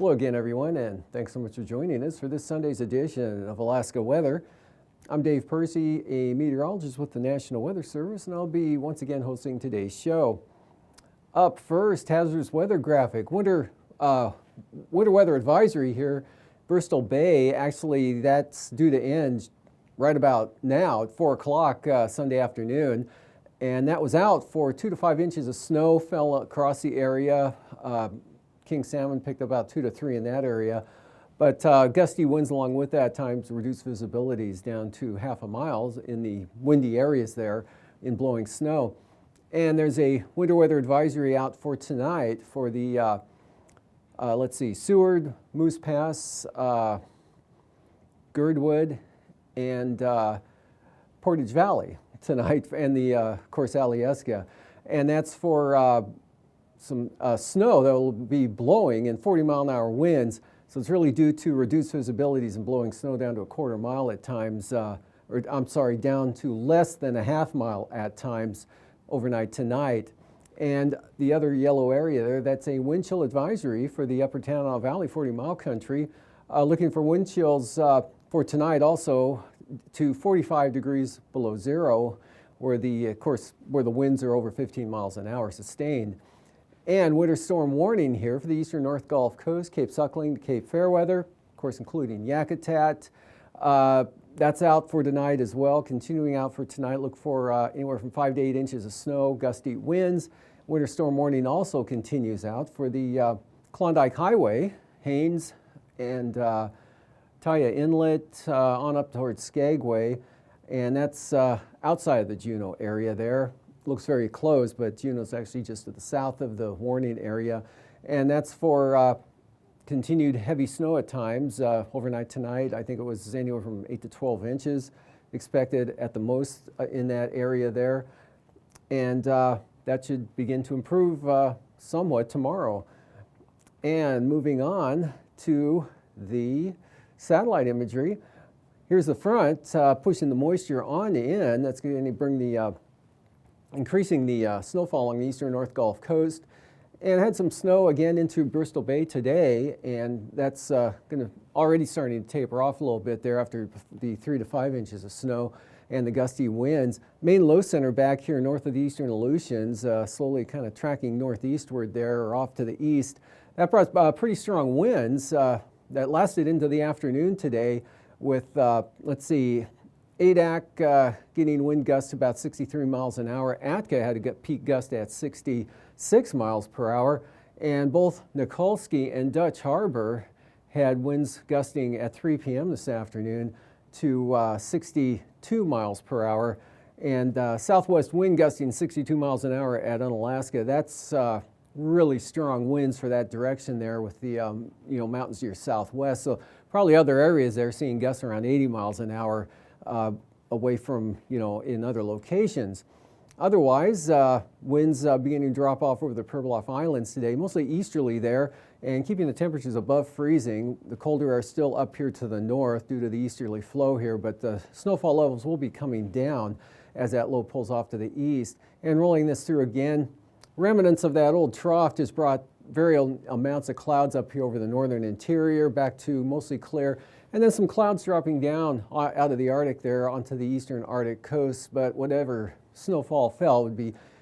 Hello again, everyone, and thanks so much for joining us for this Sunday's edition of Alaska Weather. I'm Dave Percy, a meteorologist with the National Weather Service, and I'll be once again hosting today's show. Up first, hazardous weather graphic. Winter weather advisory here, Bristol Bay. Actually, that's due to end right about now at 4 o'clock Sunday afternoon. And that was out for 2 to 5 inches of snow fell across the area. King salmon picked up about 2 to 3 in that area. But gusty winds along with that at times reduced visibilities down to half a mile in the windy areas there in blowing snow. And there's a winter weather advisory out for tonight for the, Seward, Moose Pass, Girdwood, and Portage Valley tonight, and the, of course, Alyeska. And that's for some snow that will be blowing in 40-mile-an-hour winds. So it's really due to reduced visibilities and blowing snow down to a quarter mile at times, down to less than a half mile at times overnight tonight. And the other yellow area there, that's a wind chill advisory for the upper Tanana Valley 40-mile country. Looking for wind chills for tonight also to 45 degrees below zero, where the winds are over 15 miles an hour sustained. And winter storm warning here for the eastern North Gulf Coast, Cape Suckling to Cape Fairweather, of course including Yakutat. That's out for tonight as well. Continuing out for tonight, look for anywhere from 5 to 8 inches of snow, gusty winds. Winter storm warning also continues out for the Klondike Highway, Haines and Taya Inlet on up towards Skagway. And that's outside of the Juneau area there. Looks very close, but Juneau's actually just to the south of the warning area. And that's for continued heavy snow at times. Overnight tonight, I think it was anywhere from 8 to 12 inches expected at the most in that area there. And that should begin to improve somewhat tomorrow. And moving on to the satellite imagery. Here's the front pushing the moisture on in. That's going to bring the increasing the snowfall along the eastern North Gulf Coast, and had some snow again into Bristol Bay today, and that's going to already starting to taper off a little bit there after the 3 to 5 inches of snow and the gusty winds. Main low center back here north of the eastern Aleutians, slowly kind of tracking northeastward there or off to the east. That brought pretty strong winds that lasted into the afternoon today with, Adak getting wind gusts about 63 miles an hour. Atka had a peak gust at 66 miles per hour. And both Nikolsky and Dutch Harbor had winds gusting at 3 p.m. this afternoon to 62 miles per hour. And southwest wind gusting 62 miles an hour at Unalaska. That's really strong winds for that direction there with the mountains to your southwest. So probably other areas there seeing gusts around 80 miles an hour. Away from, in other locations. Otherwise, winds beginning to drop off over the Pribilof Islands today, mostly easterly there, and keeping the temperatures above freezing. The colder air still up here to the north due to the easterly flow here, but the snowfall levels will be coming down as that low pulls off to the east. And rolling this through again, remnants of that old trough just brought variable amounts of clouds up here over the northern interior, back to mostly clear. And then some clouds dropping down out of the Arctic there onto the eastern Arctic coast, but whatever snowfall fell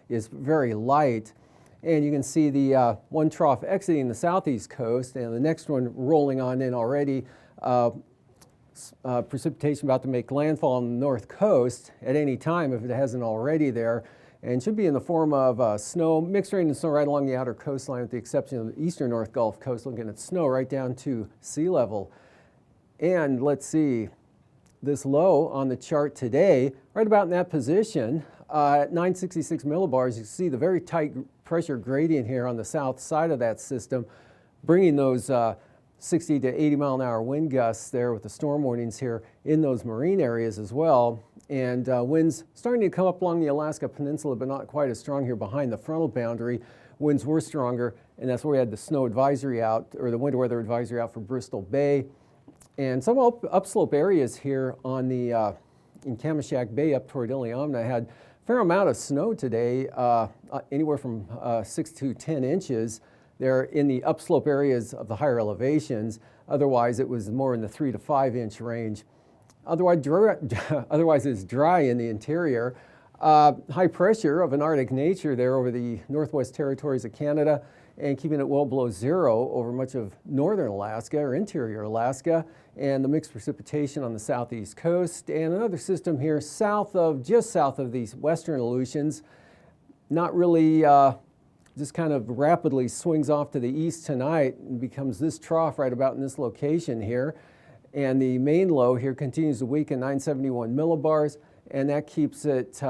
is very light. And you can see the one trough exiting the southeast coast and the next one rolling on in already. Precipitation about to make landfall on the north coast at any time if it hasn't already there, and should be in the form of snow, mixed rain and snow right along the outer coastline with the exception of the eastern North Gulf Coast, looking at snow right down to sea level. And let's see, this low on the chart today, right about in that position, at 966 millibars, you can see the very tight pressure gradient here on the south side of that system, bringing those 60 to 80 mile an hour wind gusts there with the storm warnings here in those marine areas as well. And winds starting to come up along the Alaska Peninsula, but not quite as strong here behind the frontal boundary. Winds were stronger, and that's where we had the snow advisory out, or the winter weather advisory out for Bristol Bay. And some upslope areas here on the in Kamishak Bay up toward Iliamna had a fair amount of snow today, anywhere from 6 to 10 inches. They're in the upslope areas of the higher elevations. Otherwise, it was more in the 3 to 5 inch range. Otherwise, it's dry in the interior. High pressure of an Arctic nature there over the Northwest Territories of Canada and keeping it well below zero over much of northern Alaska or interior Alaska, and the mixed precipitation on the southeast coast, and another system here just south of these western Aleutians. Not really, just kind of rapidly swings off to the east tonight and becomes this trough right about in this location here. And the main low here continues to weaken 971 millibars, and that keeps it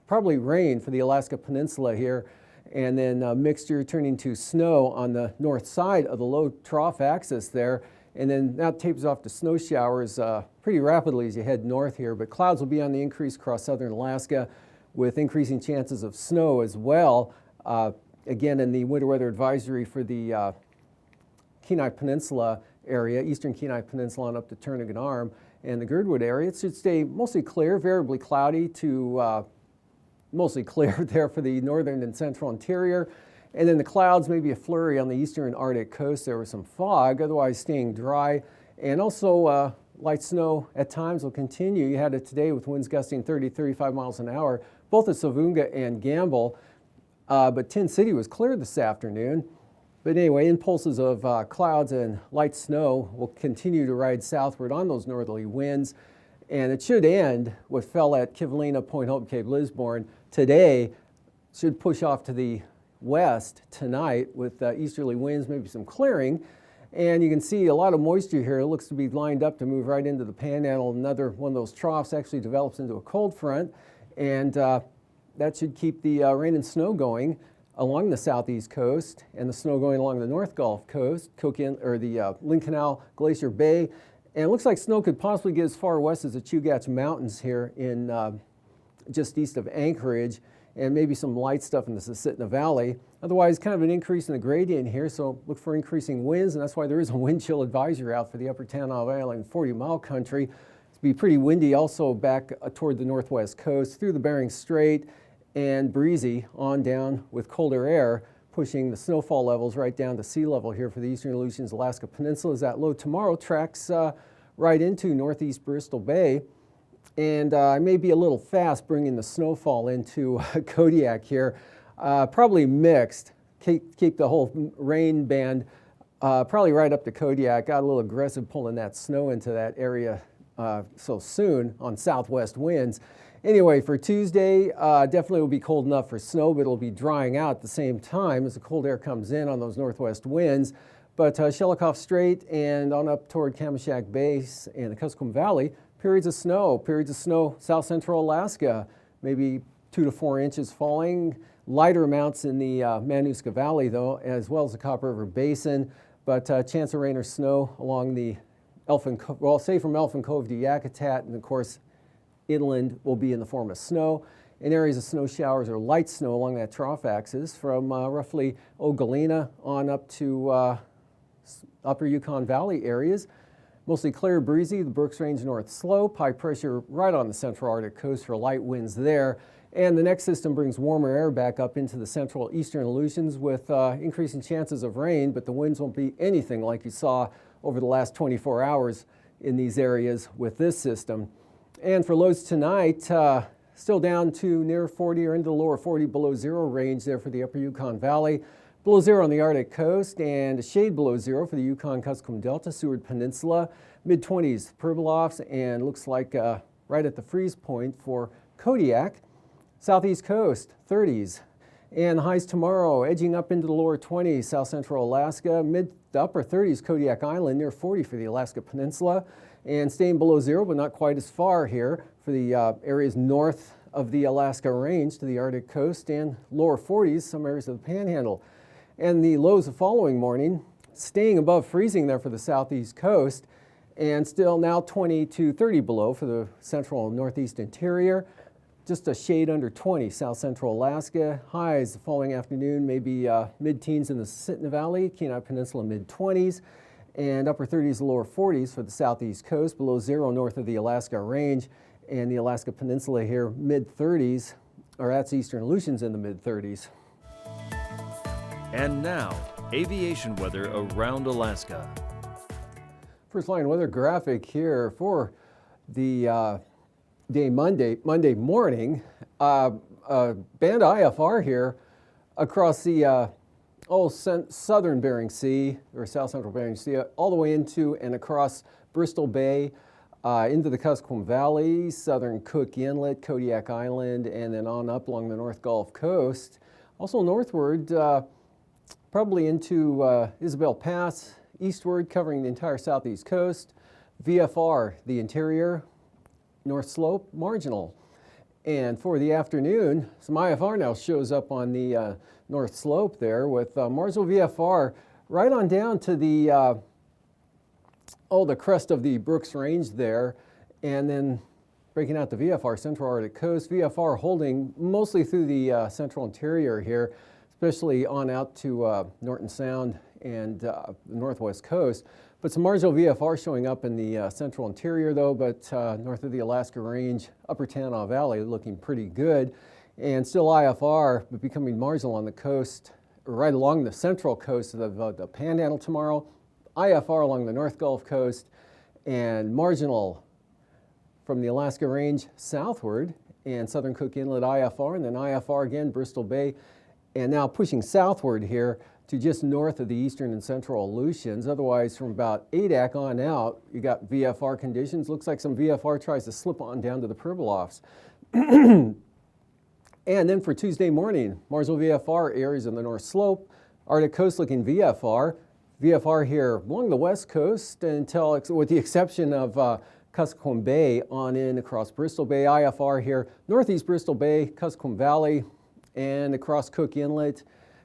probably rain for the Alaska Peninsula here, and then mixture turning to snow on the north side of the low trough axis there, and then that tapers off to snow showers pretty rapidly as you head north here, but clouds will be on the increase across southern Alaska with increasing chances of snow as well. Again, in the winter weather advisory for the Kenai Peninsula area, eastern Kenai Peninsula and up to Turnagain Arm, and the Girdwood area, it should stay mostly clear, variably cloudy to mostly clear there for the northern and central interior. And then the clouds, maybe a flurry on the eastern Arctic coast. There was some fog, otherwise staying dry. And also light snow at times will continue. You had it today with winds gusting 30, 35 miles an hour, both at Savunga and Gamble. But Tin City was clear this afternoon. But anyway, impulses of clouds and light snow will continue to ride southward on those northerly winds. And it should end what fell at Kivalina, Point Hope, Cape Lisburne today, should push off to the west tonight with easterly winds, maybe some clearing. And you can see a lot of moisture here. It looks to be lined up to move right into the panhandle. Another one of those troughs actually develops into a cold front. And that should keep the rain and snow going along the southeast coast, and the snow going along the North Gulf Coast, the Lynn Canal, Glacier Bay. And it looks like snow could possibly get as far west as the Chugach Mountains here in just east of Anchorage, and maybe some light stuff in the Susitna Valley. Otherwise, kind of an increase in the gradient here, so look for increasing winds, and that's why there is a wind chill advisory out for the upper Tanana Valley and 40-mile country. It's be pretty windy also back toward the northwest coast, through the Bering Strait, and breezy on down with colder air, pushing the snowfall levels right down to sea level here for the eastern Aleutians Alaska Peninsula as that low tomorrow tracks right into northeast Bristol Bay. And I may be a little fast bringing the snowfall into Kodiak here. Probably mixed. Keep the whole rain band probably right up to Kodiak. Got a little aggressive pulling that snow into that area so soon on southwest winds. Anyway, for Tuesday, definitely will be cold enough for snow, but it'll be drying out at the same time as the cold air comes in on those northwest winds. But Shelikof Strait and on up toward Kamishak Base and the Kuskokwim Valley, periods of snow, south central Alaska, maybe 2 to 4 inches falling. Lighter amounts in the Manuska Valley, though, as well as the Copper River Basin, but chance of rain or snow along the Elfin Cove, well, say from Elfin Cove to Yakutat, and of course, inland will be in the form of snow. In areas of snow showers or light snow along that trough axis from roughly Galena on up to upper Yukon Valley areas. Mostly clear, breezy, the Brooks Range North Slope, high pressure right on the central Arctic coast for light winds there. And the next system brings warmer air back up into the central eastern Aleutians with increasing chances of rain, but the winds won't be anything like you saw over the last 24 hours in these areas with this system. And for lows tonight, still down to near 40 or into the lower 40 below zero range there for the upper Yukon Valley. Below zero on the Arctic coast and a shade below zero for the Yukon Kuskokwim Delta, Seward Peninsula. Mid-20s Pribilofs, and looks like right at the freeze point for Kodiak. Southeast coast, 30s. And the highs tomorrow edging up into the lower 20s, south central Alaska. Mid to upper 30s, Kodiak Island, near 40 for the Alaska Peninsula. And staying below zero, but not quite as far here for the areas north of the Alaska Range to the Arctic coast, and lower 40s, some areas of the Panhandle. And the lows the following morning, staying above freezing there for the southeast coast, and still now 20 to 30 below for the central and northeast interior. Just a shade under 20 south central Alaska. Highs the following afternoon, maybe mid-teens in the Snider Valley, Kenai Peninsula mid-20s, and upper 30s to lower 40s for the southeast coast, below zero north of the Alaska Range, and the Alaska Peninsula here mid-30s, or that's eastern Aleutians in the mid-30s. And now, aviation weather around Alaska. First line weather graphic here for the day Monday morning. Band IFR here across the southern Bering Sea, or south central Bering Sea, all the way into and across Bristol Bay, into the Kuskokwim Valley, southern Cook Inlet, Kodiak Island, and then on up along the North Gulf Coast. Also northward, probably into Isabel Pass, eastward covering the entire southeast coast. VFR, the interior, North Slope, marginal. And for the afternoon, some IFR now shows up on the North Slope there with marginal VFR right on down to the the crest of the Brooks Range there, and then breaking out the VFR, Central Arctic Coast. VFR holding mostly through the central interior here, especially on out to Norton Sound and the northwest coast. But some marginal VFR showing up in the central interior though, but north of the Alaska Range, upper Tanana Valley looking pretty good. And still IFR, but becoming marginal on the coast, right along the central coast of the Panhandle tomorrow. IFR along the North Gulf Coast, and marginal from the Alaska Range southward, and southern Cook Inlet IFR, and then IFR again, Bristol Bay, and now pushing southward here to just north of the eastern and central Aleutians. Otherwise, from about Adak on out, you got VFR conditions. Looks like some VFR tries to slip on down to the Pribilofs. And then for Tuesday morning, marginal VFR areas in the North Slope, Arctic Coast looking VFR. VFR here along the west coast until, with the exception of Kuskokwim Bay on in across Bristol Bay. IFR here, northeast Bristol Bay, Kuskokwim Valley, and across Cook Inlet,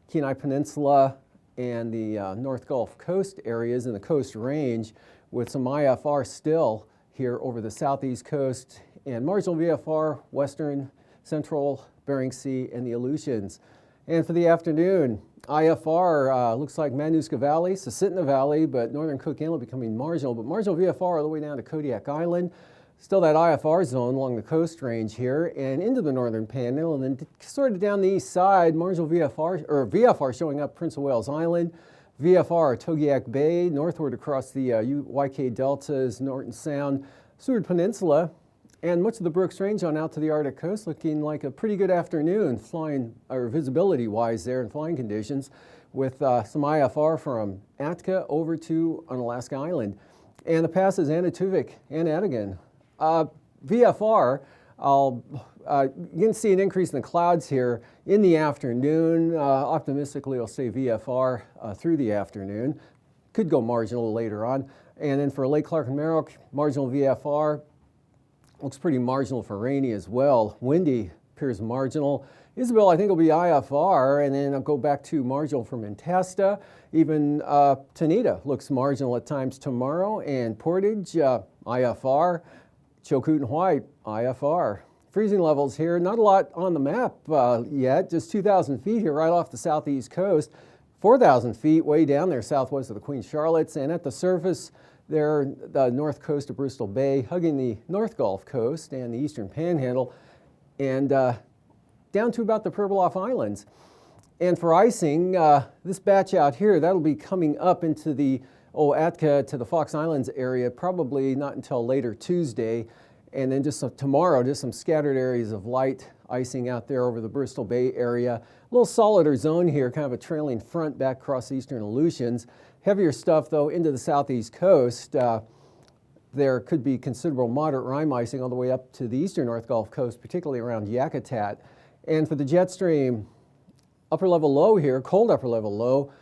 Kenai Peninsula, and the North Gulf Coast areas in the Coast Range, with some IFR still here over the southeast coast, and marginal VFR, western, central Bering Sea, and the Aleutians. And for the afternoon, IFR looks like Manuska Valley, Susitna Valley, but northern Cook Inlet becoming marginal, but marginal VFR all the way down to Kodiak Island. Still that IFR zone along the Coast Range here and into the northern Panhandle, and then sort of down the east side, marginal VFR, or VFR showing up Prince of Wales Island, VFR Togiak Bay, northward across the YK Deltas, Norton Sound, Seward Peninsula, and much of the Brooks Range on out to the Arctic Coast, looking like a pretty good afternoon flying, or visibility-wise there in flying conditions, with some IFR from Atka over to Unalaska Island. And the passes Anatuvik and Atigan. VFR, you can see an increase in the clouds here in the afternoon. Optimistically, I'll say VFR through the afternoon. Could go marginal later on. And then for Lake Clark and Merrick, marginal VFR. Looks pretty marginal for rainy as well. Windy appears marginal. Isabel, I think, will be IFR, and then I'll go back to marginal for Mentasta. Even Tanita looks marginal at times tomorrow, and Portage, IFR. Chilkoot and White, IFR. Freezing levels here, not a lot on the map yet, just 2,000 feet here right off the southeast coast, 4,000 feet way down there southwest of the Queen Charlottes, and at the surface, there, the north coast of Bristol Bay, hugging the North Gulf Coast and the eastern Panhandle, and down to about the Pribilof Islands. And for icing, this batch out here, that'll be coming up into the Atka to the Fox Islands area, probably not until later Tuesday. And then just tomorrow, just some scattered areas of light icing out there over the Bristol Bay area. A little solider zone here, kind of a trailing front back across the eastern Aleutians. Heavier stuff, though, into the southeast coast. There could be considerable moderate rime icing all the way up to the eastern North Gulf Coast, particularly around Yakutat. And for the jet stream, upper level low here, cold upper level low,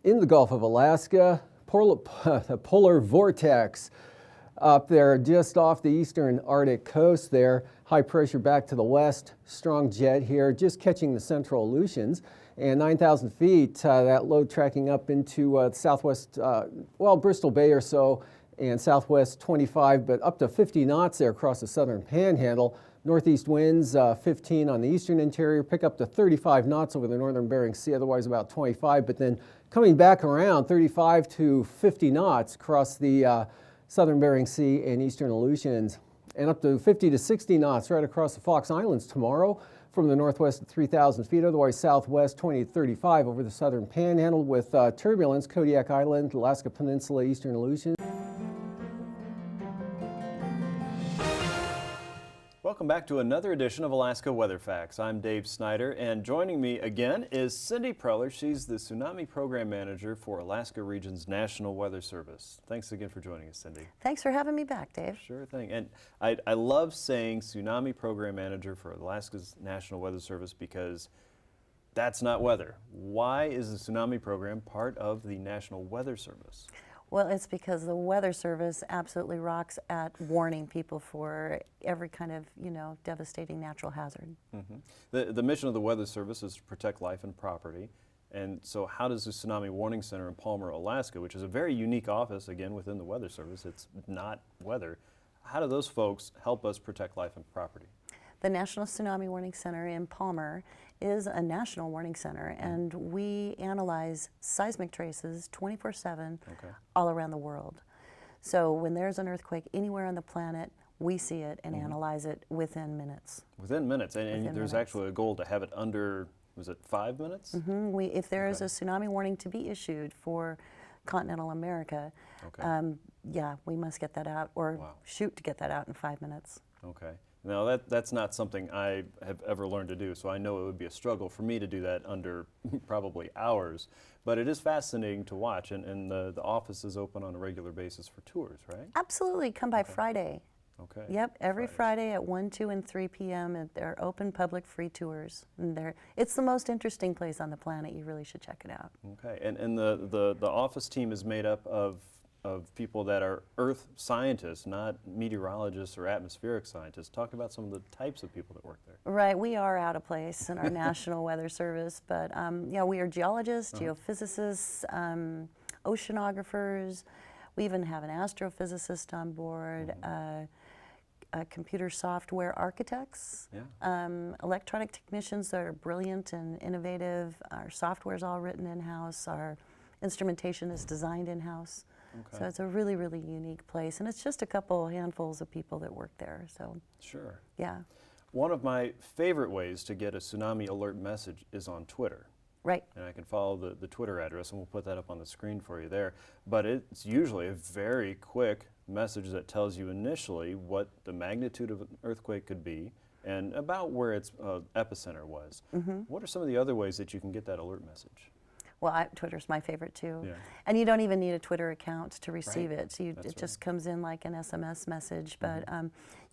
in the Gulf of Alaska, the polar vortex up there just off the eastern Arctic coast there. High pressure back to the west, strong jet here, just catching the central Aleutians. And 9,000 feet, that low tracking up into southwest, Bristol Bay or so, and southwest 25, but up to 50 knots there across the southern panhandle. Northeast winds 15 on the eastern interior, pick up to 35 knots over the northern Bering Sea, otherwise about 25, but then coming back around 35 to 50 knots across the southern Bering Sea and eastern Aleutians, and up to 50 to 60 knots right across the Fox Islands tomorrow from the northwest at 3,000 feet, otherwise southwest 20 to 35 over the southern panhandle with turbulence, Kodiak Island, Alaska Peninsula, eastern Aleutians. Welcome back to another edition of Alaska Weather Facts. I'm Dave Snider, and joining me again is Cindy Preller. She's the Tsunami Program Manager for Alaska Region's National Weather Service. Thanks again for joining us, Cindy. Thanks for having me back, Dave. Sure thing. And I love saying Tsunami Program Manager for Alaska's National Weather Service because that's not weather. Why is the Tsunami Program part of the National Weather Service? Well, it's because the Weather Service absolutely rocks at warning people for every kind of, devastating natural hazard. Mm-hmm. The mission of the Weather Service is to protect life and property. And so how does the Tsunami Warning Center in Palmer, Alaska, which is a very unique office, again, within the Weather Service, it's not weather, how do those folks help us protect life and property? The National Tsunami Warning Center in Palmer is a national warning center, and we analyze seismic traces 24/7 all around the world. So when there's an earthquake anywhere on the planet, we see it and analyze it within minutes. Within minutes, and there's minutes. actually a goal to have it under, was it 5 minutes? If there is a tsunami warning to be issued for continental America, we must get that out, or shoot to get that out in 5 minutes. Okay. Now that's not something I have ever learned to do, so I know it would be a struggle for me to do that under probably hours, but it is fascinating to watch, and the office is open on a regular basis for tours, right? Absolutely, come by Friday. Okay. Yep, every Friday at 1, 2, and 3 p.m. and they're open public free tours. And it's the most interesting place on the planet. You really should check it out. Okay, and the office team is made up of people that are earth scientists, not meteorologists or atmospheric scientists. Talk about some of the types of people that work there. Right, we are out of place in our National Weather Service, but we are geologists, geophysicists, oceanographers. We even have an astrophysicist on board, computer software architects, electronic technicians that are brilliant and innovative. Our software is all written in-house. Our instrumentation is designed in-house. Okay. So it's a really, really unique place, and it's just a couple handfuls of people that work there. So sure. Yeah. One of my favorite ways to get a tsunami alert message is on Twitter. Right. And I can follow the Twitter address, and we'll put that up on the screen for you there. But it's usually a very quick message that tells you initially what the magnitude of an earthquake could be and about where its epicenter was. What are some of the other ways that you can get that alert message? Well, Twitter's my favorite too. Yeah. And you don't even need a Twitter account to receive it. So That's it just comes in like an SMS message. But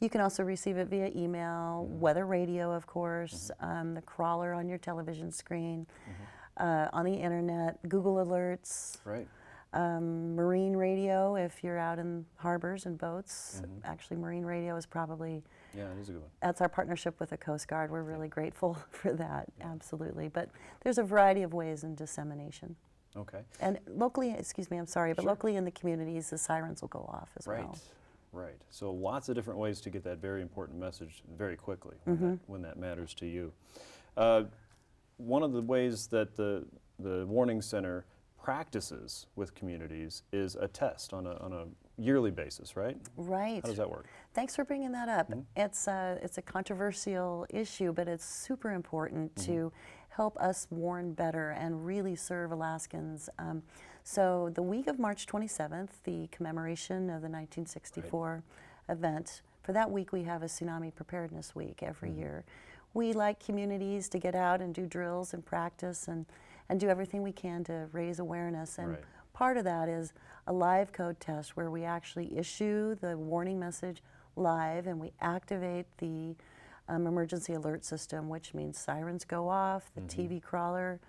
you can also receive it via email, weather radio, of course, the crawler on your television screen, on the internet, Google Alerts. Right. Marine radio if you're out in harbors and boats. Actually, marine radio is probably, yeah, it is a good one. That's our partnership with the Coast Guard. We're really grateful for that, absolutely. But there's a variety of ways in dissemination. Okay. And locally, excuse me, I'm sorry, but locally in the communities, the sirens will go off as well. Right. So lots of different ways to get that very important message very quickly when that matters to you. One of the ways that the Warning Center practices with communities is a test on a yearly basis, right? Right. How does that work? Thanks for bringing that up. It's a controversial issue, but it's super important to help us warn better and really serve Alaskans. So the week of March 27th, the commemoration of the 1964 event, for that week we have a Tsunami Preparedness Week every year. We like communities to get out and do drills and practice and do everything we can to raise awareness. And part of that is a live code test where we actually issue the warning message live and we activate the emergency alert system, which means sirens go off, the TV crawler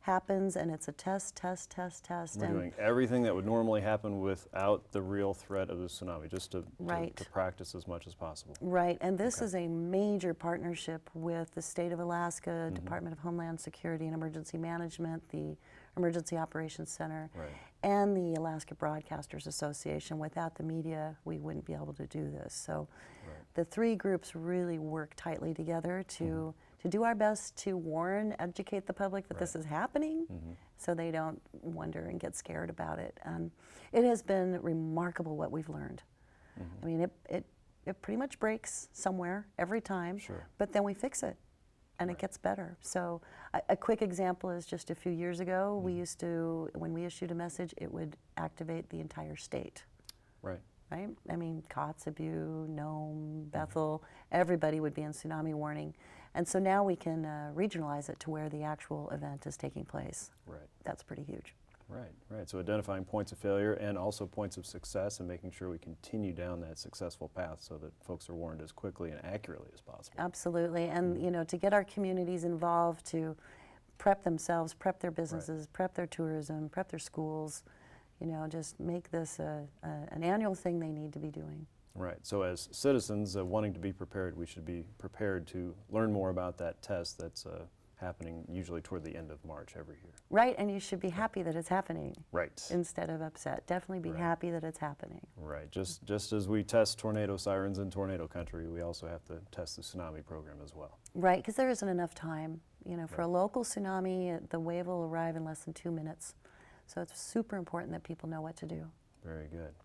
happens, and it's a test. We're doing everything that would normally happen without the real threat of the tsunami, just to practice as much as possible. Right, and this is a major partnership with the State of Alaska, Department of Homeland Security and Emergency Management, the Emergency Operations Center, and the Alaska Broadcasters Association. Without the media, we wouldn't be able to do this. So the three groups really work tightly together to do our best to warn, educate the public that this is happening, so they don't wonder and get scared about it. It has been remarkable what we've learned. I mean, it pretty much breaks somewhere every time, but then we fix it, and it gets better. So a quick example is just a few years ago, we used to, when we issued a message, it would activate the entire state. Right? I mean, Kotzebue, Nome, Bethel, everybody would be in tsunami warning. And so now we can regionalize it to where the actual event is taking place. That's pretty huge. Right. So identifying points of failure and also points of success, and making sure we continue down that successful path so that folks are warned as quickly and accurately as possible. Absolutely. And you know, to get our communities involved, to prep themselves, prep their businesses, prep their tourism, prep their schools, you know, just make this an annual thing they need to be doing. Right. So as citizens wanting to be prepared, we should be prepared to learn more about that test that's happening usually toward the end of March every year. Right, and you should be happy that it's happening. Right. Instead of upset. Definitely be happy that it's happening. Right. Just as we test tornado sirens in tornado country, we also have to test the tsunami program as well. Right, because there isn't enough time. You know, for a local tsunami, the wave will arrive in less than 2 minutes. So it's super important that people know what to do. Very good.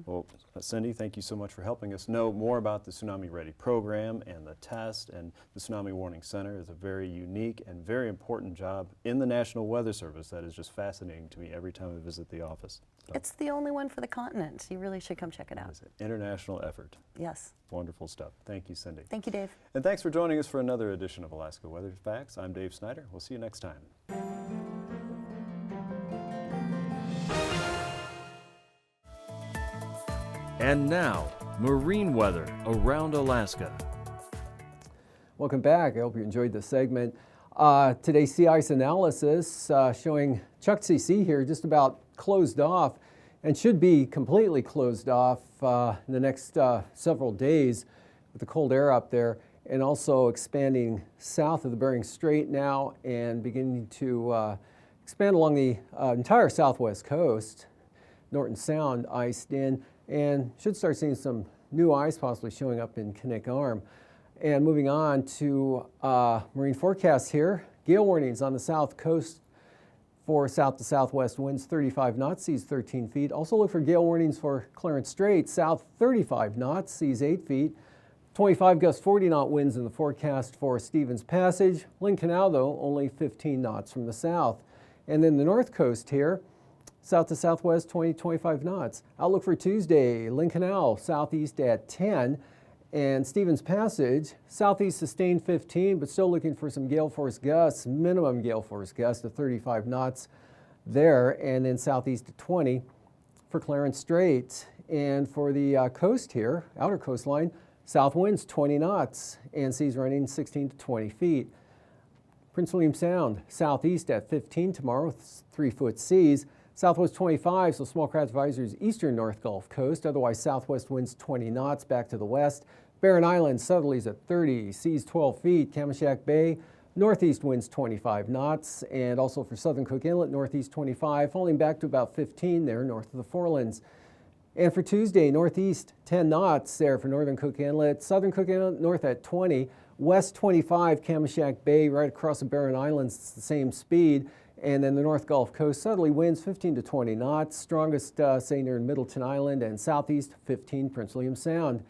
Well, Cindy, thank you so much for helping us know more about the Tsunami Ready program and the test. And the Tsunami Warning Center is a very unique and very important job in the National Weather Service that is just fascinating to me every time I visit the office. So it's the only one for the continent. You really should come check it out. It's an international effort. Yes. Wonderful stuff. Thank you, Cindy. Thank you, Dave. And thanks for joining us for another edition of Alaska Weather Facts. I'm Dave Snider. We'll see you next time. And now, marine weather around Alaska. Welcome back. I hope you enjoyed this segment. Today's sea ice analysis showing Chukchi Sea here just about closed off and should be completely closed off in the next several days with the cold air up there, and also expanding south of the Bering Strait now and beginning to expand along the entire southwest coast. Norton Sound iced in, and should start seeing some new ice possibly showing up in Knik Arm. And moving on to marine forecasts here. Gale warnings on the south coast for south to southwest winds 35 knots, seas 13 feet. Also look for gale warnings for Clarence Strait, south 35 knots, seas 8 feet. 25 gust 40 knot winds in the forecast for Stevens Passage. Lynn Canal, though, only 15 knots from the south. And then the north coast here, south to southwest, 20-25 knots. Outlook for Tuesday, Lynn Canal, southeast at 10. And Stevens Passage, southeast sustained 15, but still looking for some gale force gusts, minimum gale force gusts of 35 knots there. And then southeast at 20 for Clarence Strait. And for the coast here, outer coastline, south winds 20 knots and seas running 16 to 20 feet. Prince William Sound, southeast at 15 tomorrow with 3-foot seas. Southwest 25, so small craft advisories eastern North Gulf Coast. Otherwise, southwest winds 20 knots back to the west. Barren Island, southerlies at 30, seas 12 feet. Kamishak Bay, northeast winds 25 knots. And also for southern Cook Inlet, northeast 25, falling back to about 15 there north of the Forelands. And for Tuesday, northeast 10 knots there for northern Cook Inlet. Southern Cook Inlet, north at 20. West 25, Kamishak Bay, right across the Barren Islands, it's the same speed. And then the North Gulf Coast, southerly winds 15 to 20 knots, strongest say near Middleton Island, and southeast 15 Prince William Sound.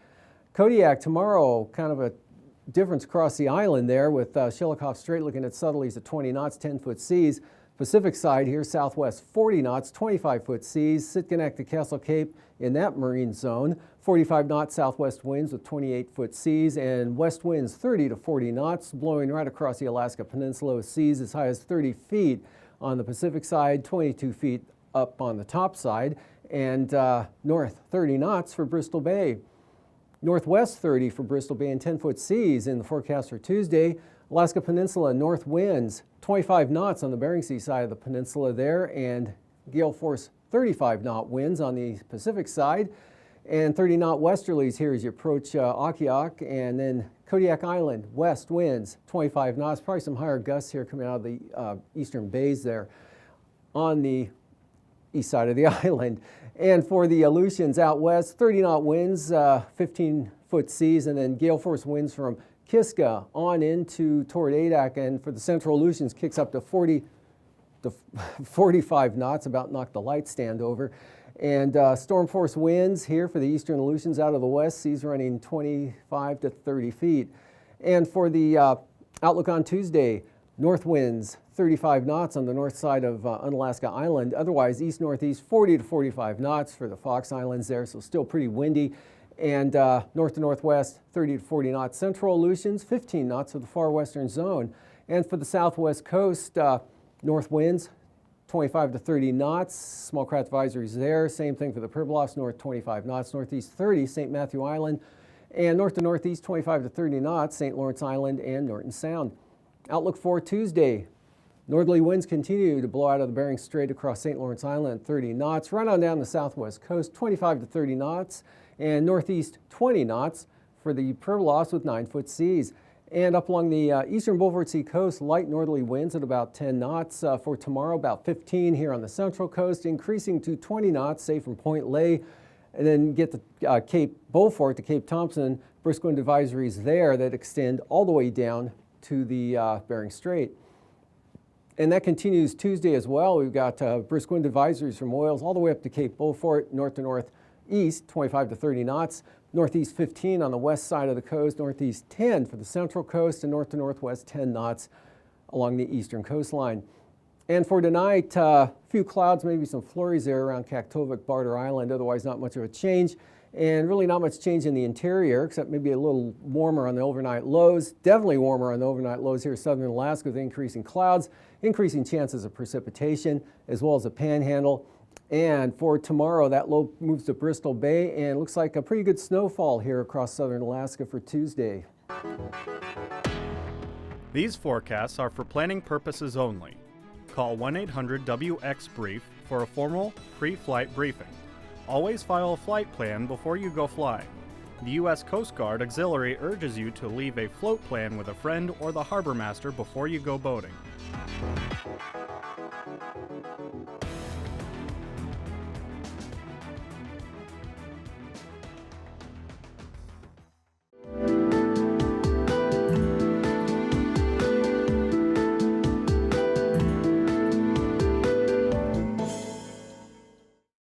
Kodiak tomorrow, kind of a difference across the island there with Shelikof Strait looking at southerlies at 20 knots, 10-foot seas. Pacific side here, southwest 40 knots, 25-foot seas. Sitkinak to Castle Cape in that marine zone. 45 knot southwest winds with 28-foot seas, and west winds 30 to 40 knots, blowing right across the Alaska Peninsula with seas as high as 30 feet on the Pacific side, 22 feet up on the top side, and north 30 knots for Bristol Bay. Northwest 30 for Bristol Bay and 10-foot seas in the forecast for Tuesday. Alaska Peninsula, north winds 25 knots on the Bering Sea side of the peninsula there, and gale force 35 knot winds on the Pacific side, and 30 knot westerlies here as you approach AKwx, and then Kodiak Island, west winds 25 knots, probably some higher gusts here coming out of the eastern bays there on the east side of the island. And for the Aleutians out west, 30 knot winds, 15-foot seas, and then gale force winds from Kiska on into toward Adak, and for the central Aleutians kicks up to 40 to 45 knots, about knocked the light stand over. And storm force winds here for the eastern Aleutians out of the west, seas running 25 to 30 feet. And for the outlook on Tuesday, north winds 35 knots on the north side of Unalaska Island. Otherwise, east-northeast 40 to 45 knots for the Fox Islands there, so still pretty windy. And north to northwest 30 to 40 knots. Central Aleutians 15 knots for the far western zone. And for the southwest coast, north winds 25 to 30 knots, small craft advisories there. Same thing for the Pribilofs, north 25 knots, northeast 30, St. Matthew Island, and north to northeast 25 to 30 knots, St. Lawrence Island and Norton Sound. Outlook for Tuesday, northerly winds continue to blow out of the Bering Strait across St. Lawrence Island at 30 knots, run on down the southwest coast, 25 to 30 knots, and northeast 20 knots for the Pribilofs with 9-foot seas. And up along the eastern Beaufort Sea coast, light northerly winds at about 10 knots. For tomorrow, about 15 here on the central coast, increasing to 20 knots, say from Point Lay, and then get to Cape Beaufort to Cape Thompson, brisk wind advisories there that extend all the way down to the Bering Strait. And that continues Tuesday as well. We've got brisk wind advisories from Wales all the way up to Cape Beaufort, north to northeast, 25 to 30 knots. Northeast 15 on the west side of the coast, northeast 10 for the central coast, and north to northwest 10 knots along the eastern coastline. And for tonight, a few clouds, maybe some flurries there around Kaktovik, Barter Island, otherwise not much of a change. And really not much change in the interior, except maybe a little warmer on the overnight lows. Definitely warmer on the overnight lows here in southern Alaska with increasing clouds, increasing chances of precipitation, as well as a panhandle. And for tomorrow, that low moves to Bristol Bay, and it looks like a pretty good snowfall here across southern Alaska for Tuesday. These forecasts are for planning purposes only. Call 1-800-WX-BRIEF for a formal pre-flight briefing. Always file a flight plan before you go flying. The U.S. Coast Guard Auxiliary urges you to leave a float plan with a friend or the harbor master before you go boating.